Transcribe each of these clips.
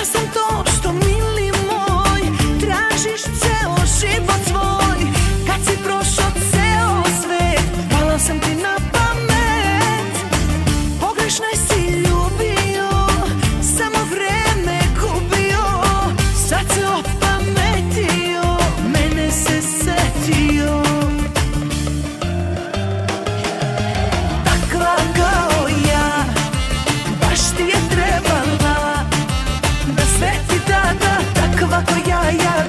Ja sam to što mili moj, tražiš ceo život svoj. Kad si prošao ceo svet, pala sam ti na pamet. Pogrešno si ljubio, samo vreme gubio. Sad se opametio, mene se setio. Takva kao ja, baš ti je trebala. Da sve ti dada, takva ko ja,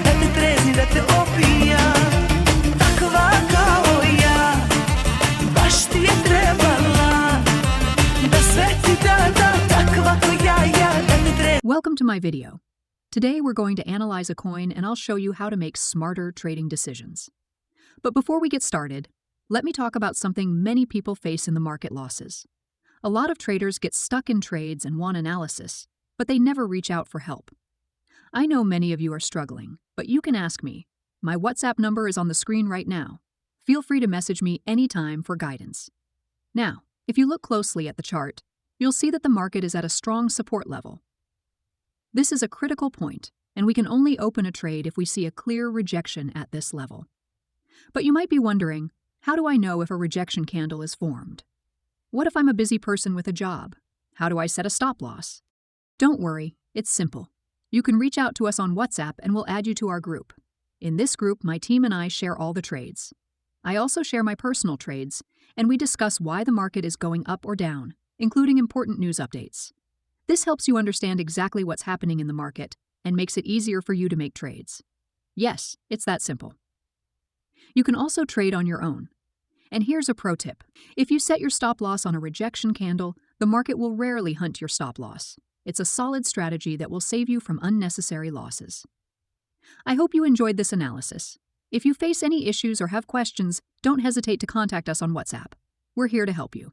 da te trezi, da te opija. Takva kao ja, baš ti je trebala. Da sve ti dada, takva ko ja, da te trezi. Welcome to my video. Today we're going to analyze a coin and I'll show you how to make smarter trading decisions. But before we get started, let me talk about something many people face in the market: losses. A lot of traders get stuck in trades and want analysis, but they never reach out for help. I know many of you are struggling, but you can ask me. My WhatsApp number is on the screen right now. Feel free to message me anytime for guidance. Now, if you look closely at the chart, you'll see that the market is at a strong support level. This is a critical point, and we can only open a trade if we see a clear rejection at this level. But you might be wondering, how do I know if a rejection candle is formed? What if I'm a busy person with a job? How do I set a stop loss? Don't worry, it's simple. You can reach out to us on WhatsApp and we'll add you to our group. In this group, my team and I share all the trades. I also share my personal trades, and we discuss why the market is going up or down, including important news updates. This helps you understand exactly what's happening in the market and makes it easier for you to make trades. Yes, it's that simple. You can also trade on your own. And here's a pro tip. If you set your stop loss on a rejection candle, the market will rarely hunt your stop loss. It's a solid strategy that will save you from unnecessary losses. I hope you enjoyed this analysis. If you face any issues or have questions, don't hesitate to contact us on WhatsApp. We're here to help you.